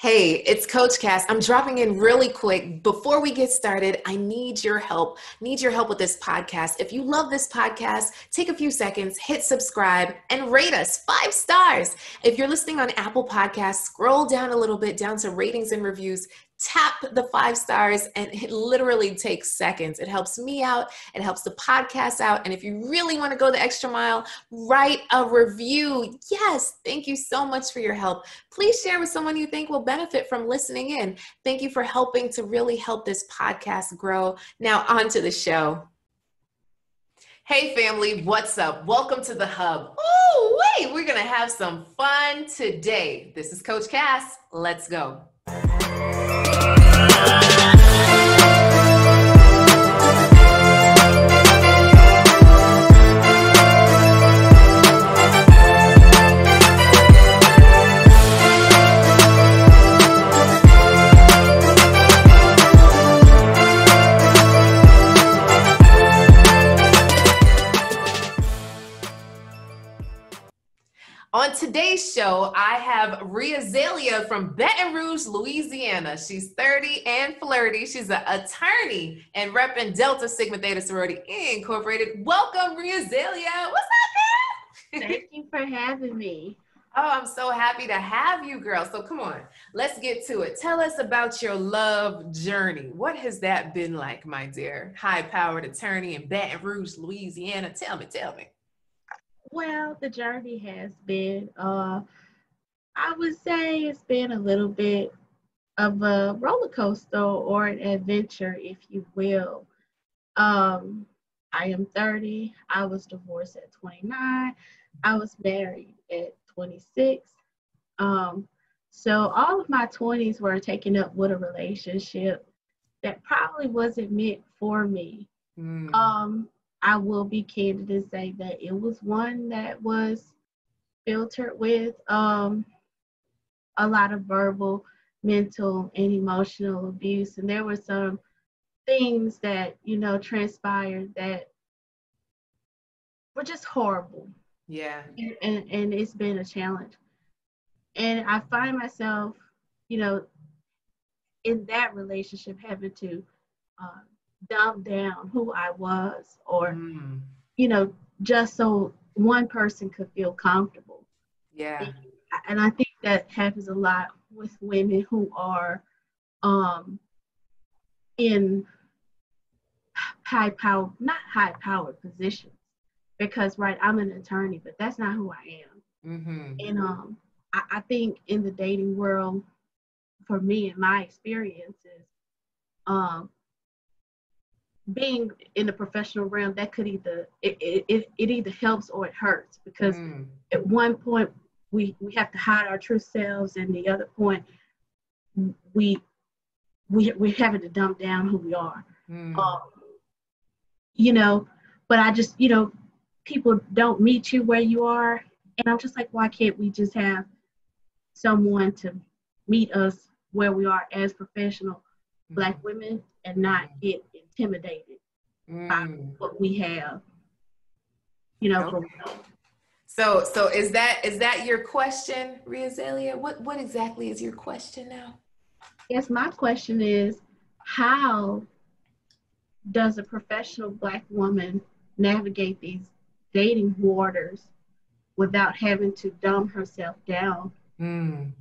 Hey, it's Coach Cass. I'm dropping in really quick. Before we get started, I need your help. Need your help with this podcast. If you love this podcast, take a few seconds, hit subscribe, and rate us 5 stars. If you're listening on Apple Podcasts, scroll down a little bit down to ratings and reviews. Tap the 5 stars, and it literally takes seconds. It helps me out. It helps the podcast out. And if you really want to go the extra mile, write a review. Yes, thank you so much for your help. Please share with someone you think will benefit from listening in. Thank you for helping to really help this podcast grow. Now on to the show. Hey family, what's up? Welcome to the Hub. Oh, wait, we're going to have some fun today. This is Coach Cass. Let's go. On today's show, I have ReAzalia from Baton Rouge, Louisiana. She's 30 and flirty. She's an attorney and repping Delta Sigma Theta Sorority Incorporated. Welcome, ReAzalia. What's up, girl? Thank you for having me. Oh, I'm so happy to have you, girl. So come on, let's get to it. Tell us about your love journey. What has that been like, my dear? High-powered attorney in Baton Rouge, Louisiana. Tell me. Well, the journey has been, I would say it's been a little bit of a roller coaster or an adventure, if you will. I am 30. I was divorced at 29. I was married at 26. So all of my 20s were taken up with a relationship that probably wasn't meant for me. I will be candid and say that it was one that was filtered with a lot of verbal, mental, and emotional abuse. And there were some things that, transpired that were just horrible. Yeah. And it's been a challenge. And I find myself, in that relationship having to dumb down who I was, or just so one person could feel comfortable. Yeah. And I think that happens a lot with women who are in not high powered positions, because I'm an attorney, but that's not who I am. And I think in the dating world, for me and my experiences, being in the professional realm, that could either either helps or it hurts, because at one point we have to hide our true selves, and the other point we're having to dumb down who we are. But I just, people don't meet you where you are, and I'm just like, why can't we just have someone to meet us where we are as professional Black women and not get intimidated by what we have, Okay. So is that your question, ReAzalia? What exactly is your question now? Yes, my question is, how does a professional Black woman navigate these dating waters without having to dumb herself down and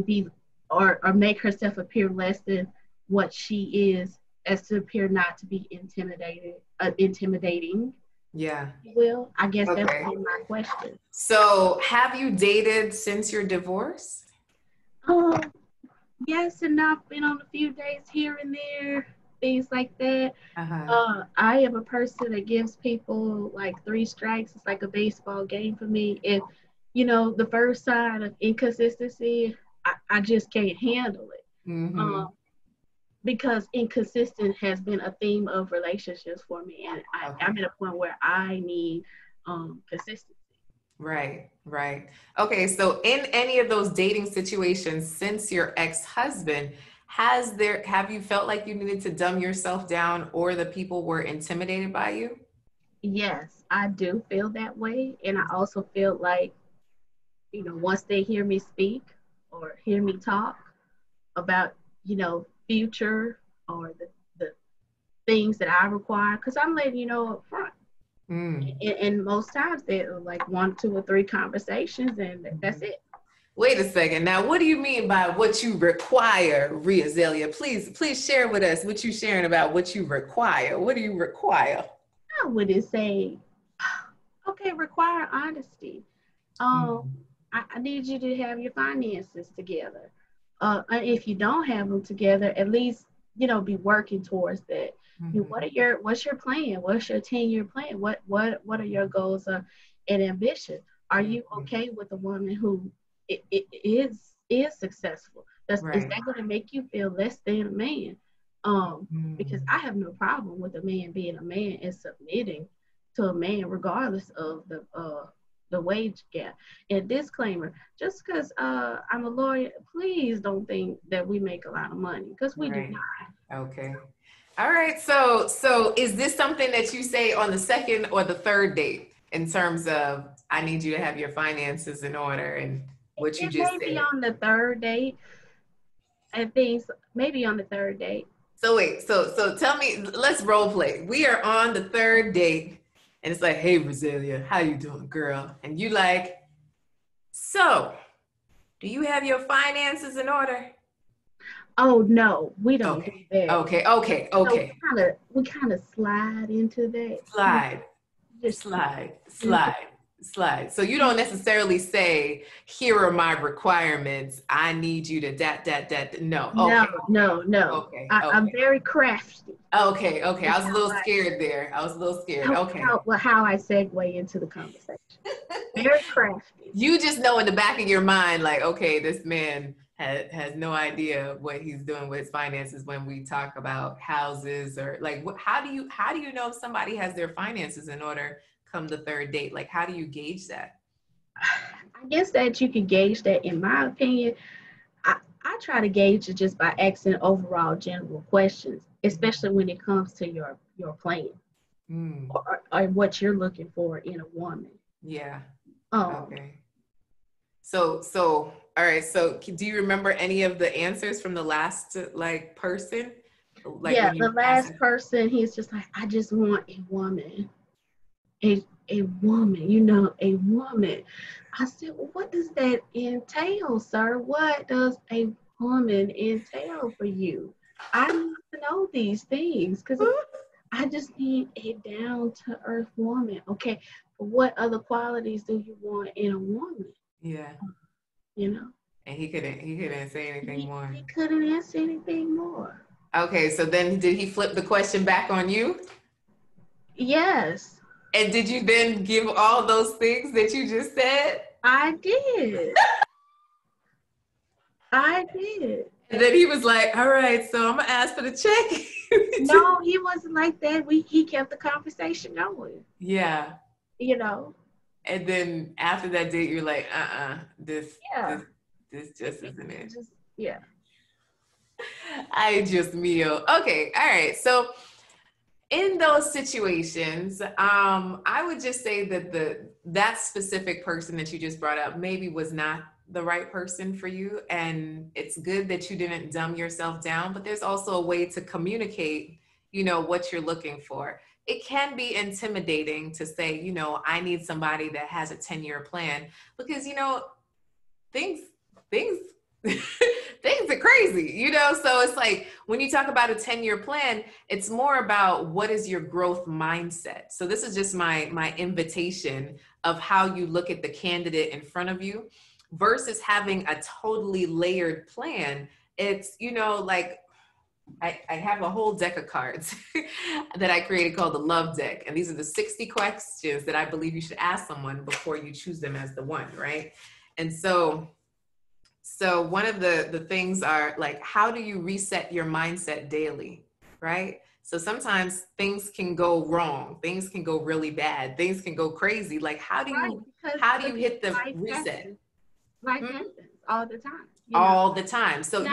be or make herself appear less than what she is, as to appear not to be intimidating? Yeah. Well, I guess Okay. That would be my question. So have you dated since your divorce? Yes, and I've been on a few dates here and there, things like that. I am a person that gives people like 3 strikes. It's like a baseball game for me. If, the first sign of inconsistency, I just can't handle it. Because inconsistent has been a theme of relationships for me, and I'm at a point where I need consistency. Right. Okay, so in any of those dating situations since your ex-husband, have you felt like you needed to dumb yourself down, or the people were intimidated by you? Yes, I do feel that way, and I also feel like, once they hear me speak or hear me talk, about, future or the things that I require, because I'm letting you know up front. And most times they're like 1, 2, or 3 conversations, and that's it. Wait a second. Now, what do you mean by what you require, ReAzalia? Please share with us what you're sharing about what you require. What do you require? I would say, okay, require honesty. I need you to have your finances together. If you don't have them together, at least be working towards that. What's your plan? What's your 10-year plan? What are your goals and ambitions? Are you okay with a woman who is successful? Is that going to make you feel less than a man? Because I have no problem with a man being a man and submitting to a man regardless of the wage gap. And disclaimer, just because I'm a lawyer, please don't think that we make a lot of money, because we do not. Okay. All right. So is this something that you say on the second or the third date in terms of, I need you to have your finances in order and what you just said? Maybe on the third date. And things maybe on the third date. So wait, so tell me, let's role play. We are on the third date and it's like, hey, ReAzalia, how you doing, girl? And you like, so do you have your finances in order? Oh no, we don't do that. Okay. So we kind of slide into that. Slide. So you don't necessarily say, here are my requirements. I need you to that. No. No. Okay. I'm very crafty. Okay. I was a little scared there. Okay. How I segue into the conversation. Very crafty. You just know in the back of your mind, like, okay, this man has no idea what he's doing with his finances when we talk about houses, or like, how do you know if somebody has their finances in order come the third date? Like, how do you gauge that? I guess that you can gauge that, in my opinion. I try to gauge it just by asking overall general questions, especially when it comes to your plan or what you're looking for in a woman. Yeah. Okay. So all right. So do you remember any of the answers from the last person? The last person, he's just like, I just want a woman. A woman, a woman. I said, well, what does that entail, sir? What does a woman entail for you? I need to know these things, because I just need a down-to-earth woman. Okay, but what other qualities do you want in a woman? Yeah. And he couldn't say anything more. He couldn't answer anything more. Okay, so then did he flip the question back on you? Yes. And did you then give all those things that you just said? I did. And then he was like, all right, so I'm going to ask for the check. No, he wasn't like that. He kept the conversation going. Yeah. And then after that date, you're like, this just isn't it. Yeah. Ay, Dios mío. Okay, all right. So in those situations, I would just say that that specific person that you just brought up maybe was not the right person for you. And it's good that you didn't dumb yourself down, but there's also a way to communicate, what you're looking for. It can be intimidating to say, I need somebody that has a 10-year plan, because, things things are crazy, so it's like when you talk about a 10-year plan, it's more about what is your growth mindset. So this is just my invitation of how you look at the candidate in front of you versus having a totally layered plan. It's, like I have a whole deck of cards that I created called the love deck. And these are the 60 questions that I believe you should ask someone before you choose them as the one, right? And so one of the things are like, how do you reset your mindset daily, right? So sometimes things can go wrong. Things can go really bad. Things can go crazy. Like, how do you hit the reset? Life happens all the time. All the time. So,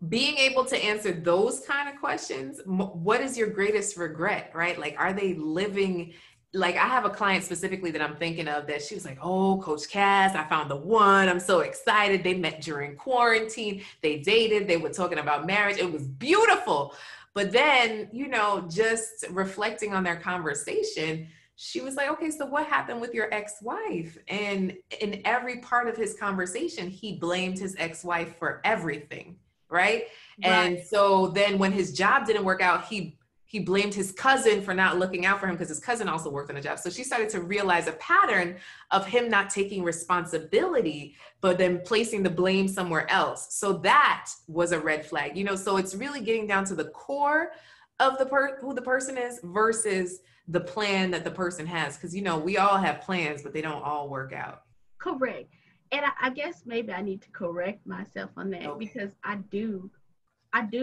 being able to answer those kind of questions, what is your greatest regret, right? Like, are they living like I have a client specifically that I'm thinking of that she was like, oh, Coach Cass, I found the one. I'm so excited. They met during quarantine. They dated. They were talking about marriage. It was beautiful. But then, you know, just reflecting on their conversation, she was like, okay, so what happened with your ex-wife? And in every part of his conversation, he blamed his ex-wife for everything, right? Right. And so then when his job didn't work out, he blamed his cousin for not looking out for him because his cousin also worked on a job. So she started to realize a pattern of him not taking responsibility, but then placing the blame somewhere else. So that was a red flag, you know. So it's really getting down to the core of who the person is versus the plan that the person has. Because, you know, we all have plans, but they don't all work out. Correct. And I guess maybe I need to correct myself on that, Okay. because I do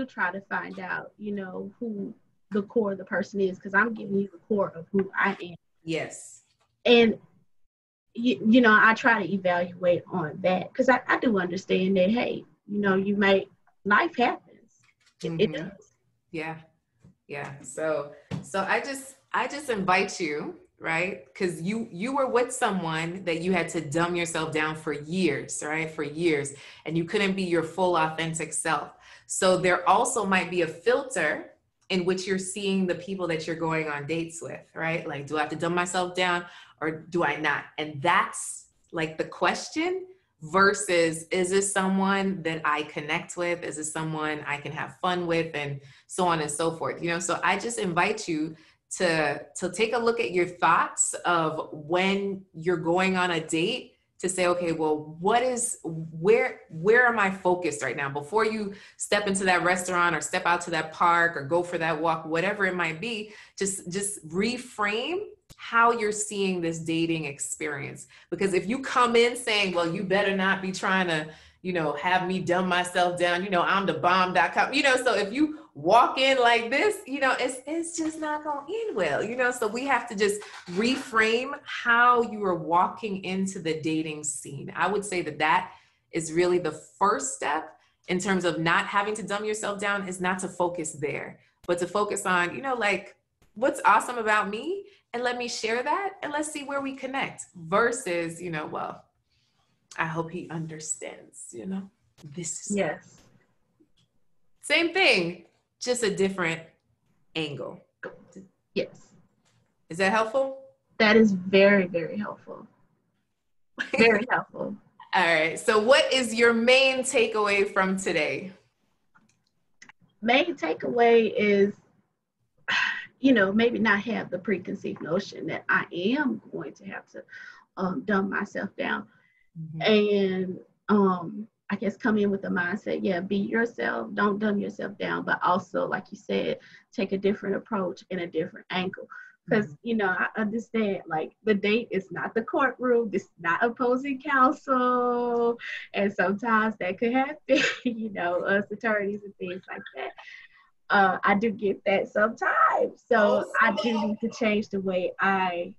try to find out, you know, who the core of the person is, because I'm giving you the core of who I am. Yes. And you know, I try to evaluate on that, because I do understand that, hey, you know, life happens. It Mm-hmm. does. Yeah. Yeah. So I just invite you, right? Because you were with someone that you had to dumb yourself down for years, right? For years, and you couldn't be your full authentic self. So there also might be a filter in which you're seeing the people that you're going on dates with, right? Like, do I have to dumb myself down or do I not? And that's like the question versus, is this someone that I connect with? Is this someone I can have fun with? And so on and so forth, you know? So I just invite you to take a look at your thoughts of when you're going on a date, to say, okay, well, where am I focused right now? Before you step into that restaurant or step out to that park or go for that walk, whatever it might be, just reframe how you're seeing this dating experience. Because if you come in saying, well, you better not be trying to, you know, have me dumb myself down, you know, I'm the bomb.com, you know, so if you walk in like this, you know, it's just not going to end well, you know. So we have to just reframe how you are walking into the dating scene. I would say that is really the first step in terms of not having to dumb yourself down, is not to focus there, but to focus on, you know, like, what's awesome about me, and let me share that, and let's see where we connect, versus, you know, well, I hope he understands, you know, this is Yes. same thing, just a different angle. Yes. Is that helpful? That is very, very helpful. Very helpful. All right. So what is your main takeaway from today? Main takeaway is, you know, maybe not have the preconceived notion that I am going to have to dumb myself down. Mm-hmm. And I guess come in with the mindset, yeah, be yourself, don't dumb yourself down, but also, like you said, take a different approach and a different angle. Because, mm-hmm. you know, I understand, like, the date is not the courtroom, this is not opposing counsel, and sometimes that could happen, you know, us attorneys and things like that. I do get that sometimes. So I do need to change the way I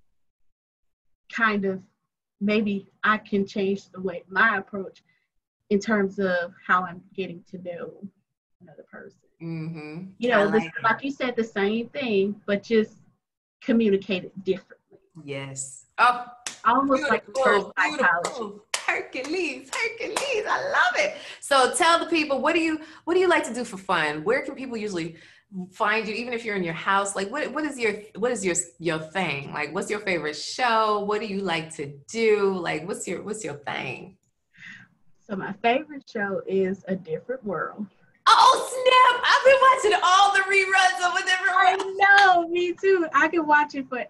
kind of, maybe I can change the way my approach in terms of how I'm getting to know another person. Mm-hmm. You know, like you said, the same thing, but just communicate it differently. Yes. Oh, almost like reverse psychology. Hercules, I love it. So tell the people, what do you like to do for fun? Where can people usually find you, even if you're in your house? Like, what is your thing? Like, what's your favorite show? What do you like to do? Like, what's your thing? So my favorite show is A Different World. Oh snap! I've been watching all the reruns of A Different World. I know, me too. I can watch it for.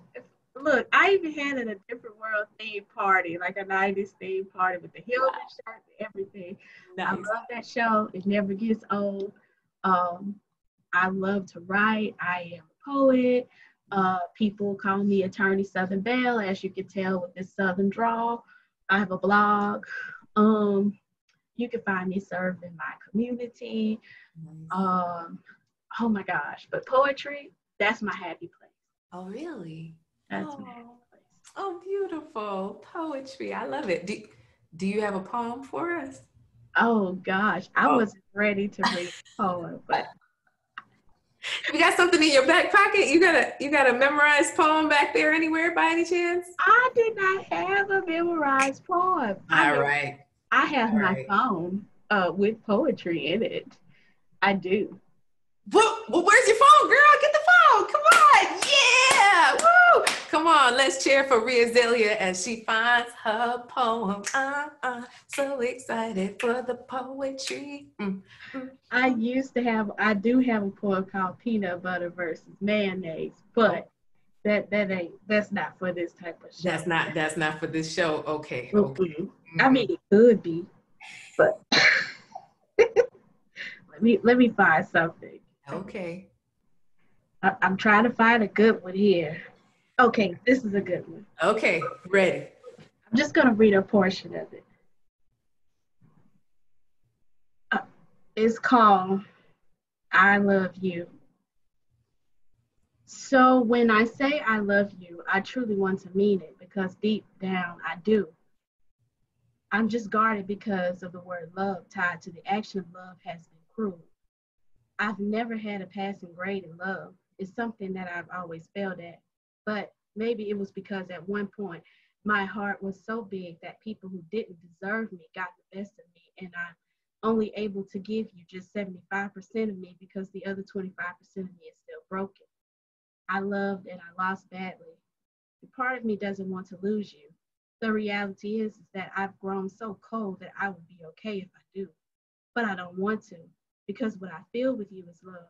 Look, I even had A Different World theme party, like a 90s theme party with the Hilton shirt and everything. Nice. I love that show. It never gets old. I love to write. I am a poet. People call me Attorney Southern Belle, as you can tell with this Southern drawl. I have a blog. You can find me serving my community. Nice. Oh my gosh, but poetry, that's my happy place. Oh, really? That's my happy place. Oh, beautiful. Poetry. I love it. Do you have a poem for us? Oh gosh, I wasn't ready to read a poem, but You got something in your back pocket? You got a memorized poem back there anywhere by any chance? I did not have a memorized poem. All right. I have All my right. phone with poetry in it. I do. Well, where's your phone, girl? Get the phone. Come on. Yeah. Woo. Come on. Let's cheer for ReAzalia as she finds her poem. So excited for the poetry. I do have a poem called Peanut Butter versus Mayonnaise, but that's not for this type of show. That's not for this show. Okay. Okay. Mm-hmm. I mean, it could be, but let me find something. Okay. I'm trying to find a good one here. Okay, this is a good one. Okay. Ready. I'm just gonna read a portion of it. It's called I Love You. So when I say I love you, I truly want to mean it because deep down I do. I'm just guarded because of the word love tied to the action of love has been cruel. I've never had a passing grade in love. It's something that I've always failed at. But maybe it was because at one point my heart was so big that people who didn't deserve me got the best of me, and I'm only able to give you just 75% of me because the other 25% of me is still broken. I loved and I lost badly. And part of me doesn't want to lose you. The reality is that I've grown so cold that I would be okay if I do. But I don't want to because what I feel with you is love.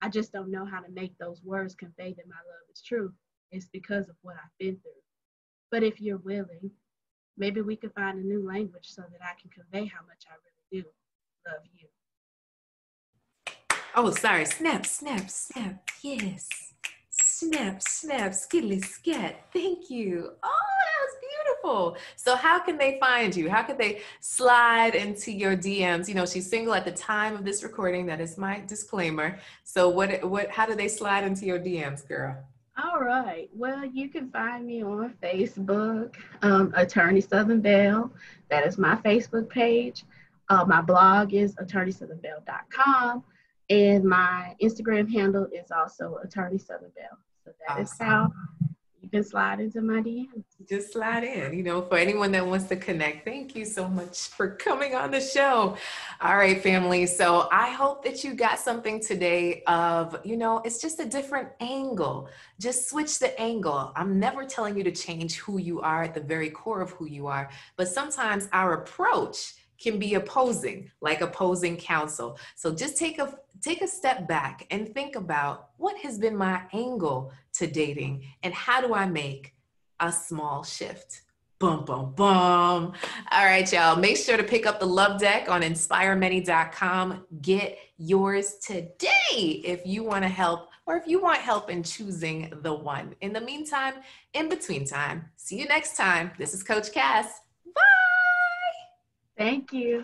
I just don't know how to make those words convey that my love is true. It's because of what I've been through. But if you're willing, maybe we could find a new language so that I can convey how much I really do love you. Oh, sorry. Snap, snap, snap. Yes. Snap, snap, skiddly scat. Thank you. Oh, that was beautiful. So how can they find you? How could they slide into your DMs? You know, she's single at the time of this recording. That is my disclaimer. So how do they slide into your DMs, girl? All right. Well, you can find me on Facebook, Attorney Southern Belle. That is my Facebook page. My blog is attorneysouthernbelle.com. And my Instagram handle is also Attorney Southern Belle. So that is how you can slide into my DMs. Just slide in, you know, for anyone that wants to connect. Thank you so much for coming on the show. All right, family. So I hope that you got something today of, you know, it's just a different angle. Just switch the angle. I'm never telling you to change who you are at the very core of who you are, but sometimes our approach can be opposing, like opposing counsel. So just take a step back and think about what has been my angle to dating and how do I make a small shift. Boom, boom, boom. All right, y'all. Make sure to pick up the Love Deck on inspiremany.com. Get yours today if you want to help or if you want help in choosing the one. In the meantime, in between time, see you next time. This is Coach Cass. Bye. Thank you.